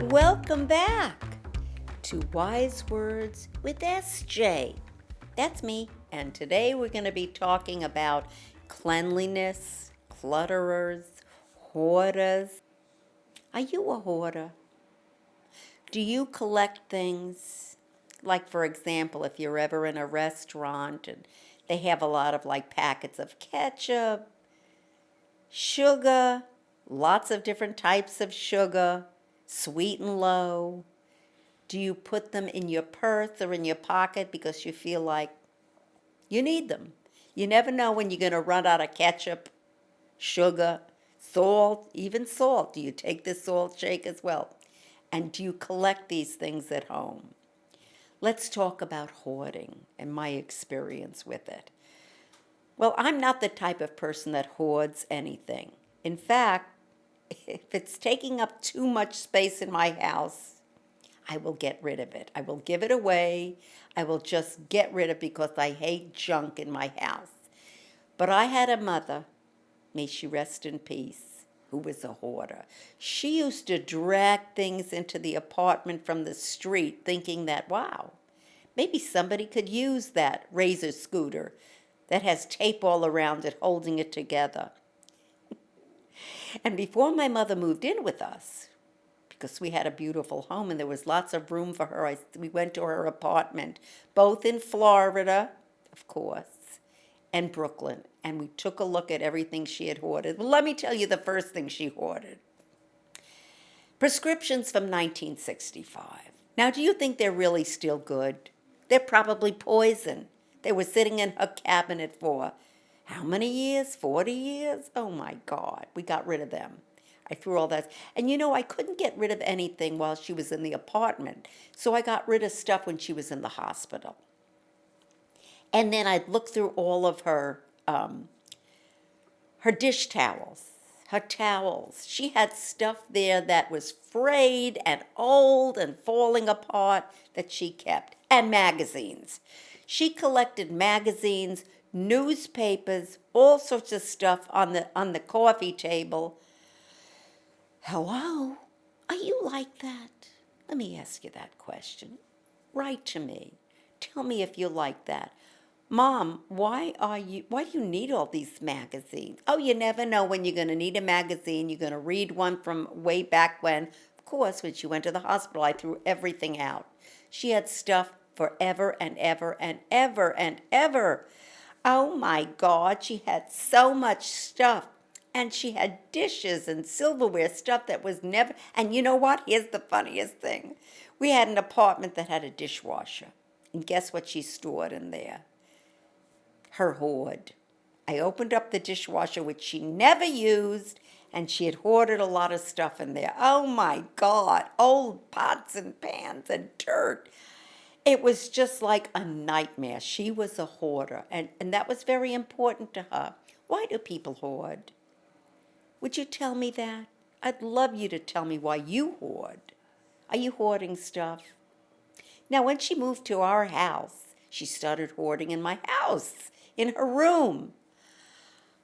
Welcome back to Wise Words with SJ. That's me, and today we're going to be talking about cleanliness, clutterers, hoarders. Are you a hoarder? Do you collect things? Like, for example, if you're ever in a restaurant and they have a lot of like packets of ketchup, sugar, lots of different types of sugar, sweet and low. Do you put them in your purse or in your pocket because you feel like you need them? You never know when you're going to run out of ketchup, sugar, salt, even salt. Do you take the salt shake as well? And do you collect these things at home? Let's talk about hoarding and my experience with it. Well, I'm not the type of person that hoards anything. In fact, if it's taking up too much space in my house, I will get rid of it. I will give it away. I will just get rid of it because I hate junk in my house. But I had a mother, may she rest in peace, who was a hoarder. She used to drag things into the apartment from the street thinking that, wow, maybe somebody could use that razor scooter that has tape all around it holding it together. And before my mother moved in with us, because we had a beautiful home and there was lots of room for her, we went to her apartment, both in Florida, of course, and Brooklyn. And we took a look at everything she had hoarded. Well, let me tell you the first thing she hoarded. Prescriptions from 1965. Now, do you think they're really still good? They're probably poison. They were sitting in her cabinet for how many years? 40 years? Oh my God, we got rid of them. I threw all that. And you know, I couldn't get rid of anything while she was in the apartment. So I got rid of stuff when she was in the hospital. And then I'd look through all of her dish towels, her towels. She had stuff there that was frayed and old and falling apart that she kept. And magazines. She collected magazines, newspapers, all sorts of stuff on the coffee table. Hello? Are you like that? Let me ask you that question. Write to me. Tell me if you like that. Mom, why do you need all these magazines? Oh, you never know when you're going to need a magazine. You're going to read one from way back when. Of course, when she went to the hospital, I threw everything out. She had stuff forever and ever and ever and ever. Oh my God, she had so much stuff. And she had dishes and silverware, stuff that was never, and you know what? Here's the funniest thing. We had an apartment that had a dishwasher. And guess what she stored in there? Her hoard. I opened up the dishwasher, which she never used, and she had hoarded a lot of stuff in there. Oh my God, old pots and pans and dirt. It was just like a nightmare. She was a hoarder, and that was very important to her. Why do people hoard? Would you tell me that? I'd love you to tell me why you hoard. Are you hoarding stuff? Now, when she moved to our house, she started hoarding in my house, in her room.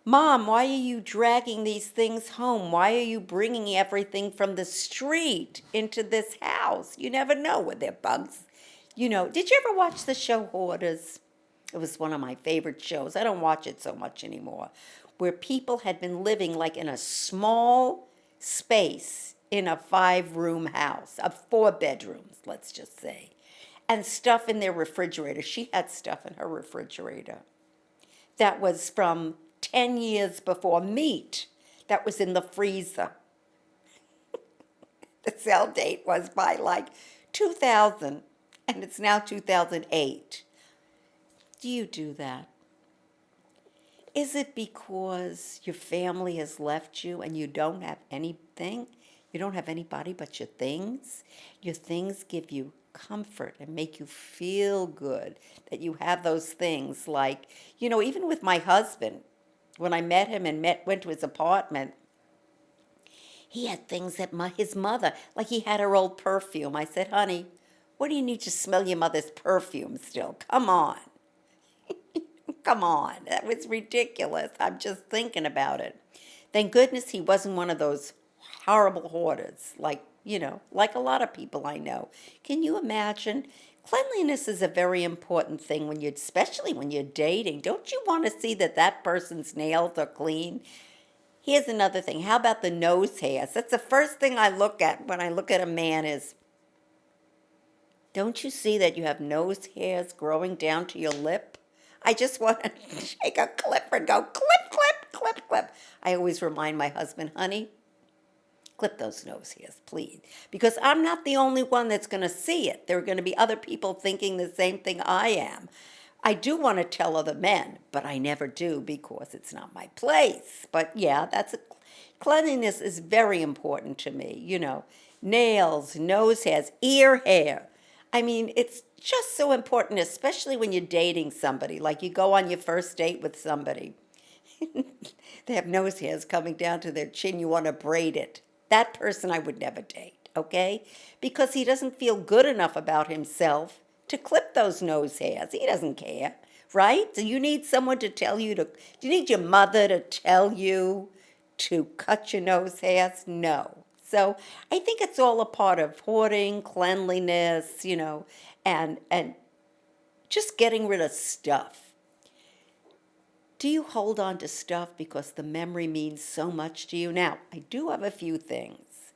Mom, why are you dragging these things home? Why are you bringing everything from the street into this house? You never know when there are bugs. You know, did you ever watch the show Hoarders? It was one of my favorite shows. I don't watch it so much anymore. Where people had been living like in a small space in a 5-room house, of 4 bedrooms, let's just say, and stuff in their refrigerator. She had stuff in her refrigerator that was from 10 years before, meat that was in the freezer. The sell date was by like 2000, and it's now 2008. Do you do that? Is it because your family has left you and you don't have anything? You don't have anybody but your things? Your things give you comfort and make you feel good that you have those things. Like, you know, even with my husband, when I met him and went to his apartment, he had things that his mother, like he had her old perfume. I said, honey, what do you need to smell your mother's perfume still? Come on. Come on, that was ridiculous. I'm just thinking about it. Thank goodness he wasn't one of those horrible hoarders like like a lot of people I know. Can you imagine? Cleanliness is a very important thing especially when you're dating. Don't you want to see that that person's nails are clean? Here's another thing. How about the nose hairs? That's the first thing I look at when I look at a man is, don't you see that you have nose hairs growing down to your lip? I just want to take a clipper and go clip, clip, clip, clip. I always remind my husband, honey, clip those nose hairs, please. Because I'm not the only one that's going to see it. There are going to be other people thinking the same thing I am. I do want to tell other men, but I never do because it's not my place. But yeah, cleanliness is very important to me. Nails, nose hairs, ear hair. I mean, it's just so important, especially when you're dating somebody. Like you go on your first date with somebody. They have nose hairs coming down to their chin. You want to braid it. That person I would never date, okay? Because he doesn't feel good enough about himself to clip those nose hairs. He doesn't care, right? So you need someone to tell you do you need your mother to tell you to cut your nose hairs? No. So I think it's all a part of hoarding, cleanliness, and just getting rid of stuff. Do you hold on to stuff because the memory means so much to you? Now, I do have a few things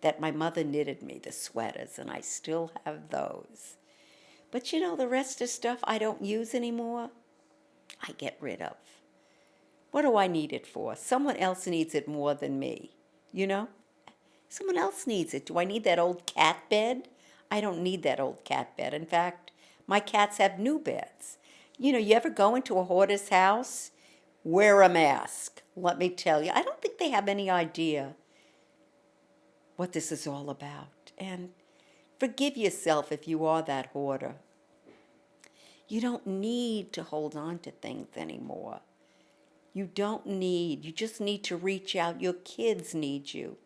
that my mother knitted me, the sweaters, and I still have those. But the rest of stuff I don't use anymore, I get rid of. What do I need it for? Someone else needs it more than me, Someone else needs it. Do I need that old cat bed? I don't need that old cat bed. In fact, my cats have new beds. You ever go into a hoarder's house? Wear a mask. Let me tell you, I don't think they have any idea what this is all about. And forgive yourself if you are that hoarder. You don't need to hold on to things anymore. You just need to reach out. Your kids need you.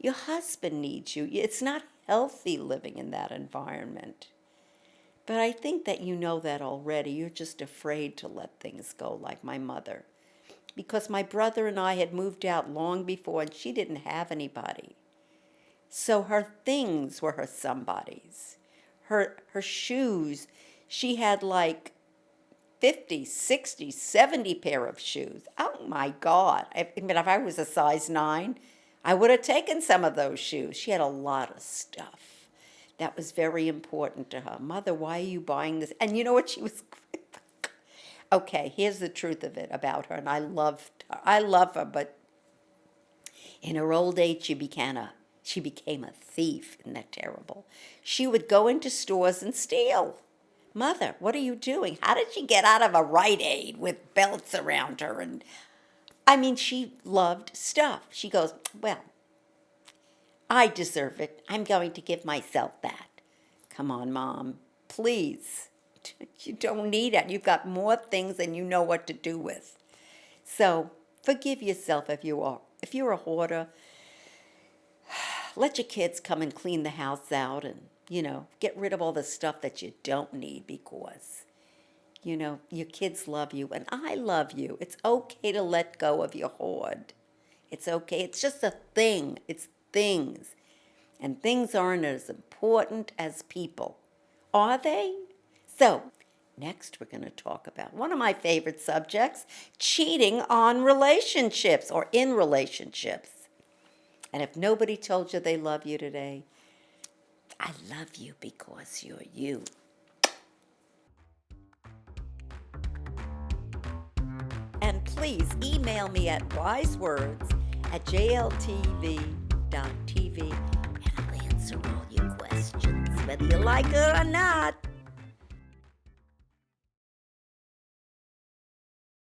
Your husband needs you. It's not healthy living in that environment. But I think that you know that already. You're just afraid to let things go like my mother. Because my brother and I had moved out long before and she didn't have anybody. So her things were her somebody's. Her shoes, she had like 50, 60, 70 pair of shoes. Oh my God. If I was a size 9, I would have taken some of those shoes. She had a lot of stuff. That was very important to her. Mother, why are you buying this? And you know what she was... Okay, here's the truth of it about her, and I loved her. I love her, but in her old age, she became a thief. Isn't that terrible? She would go into stores and steal. Mother, what are you doing? How did she get out of a Rite Aid with belts around her? And she loved stuff. She goes, well, I deserve it. I'm going to give myself that. Come on, Mom. Please. You don't need it. You've got more things than you know what to do with. So forgive yourself if you're a hoarder. Let your kids come and clean the house out and, get rid of all the stuff that you don't need because, your kids love you and I love you. It's okay to let go of your hoard. It's okay. It's just a thing. It's things. And things aren't as important as people. Are they? So, next we're going to talk about one of my favorite subjects, cheating on relationships or in relationships. And if nobody told you they love you today, I love you because you're you. And please email me at wisewords@jltv.tv and I'll answer all your questions, whether you like it or not.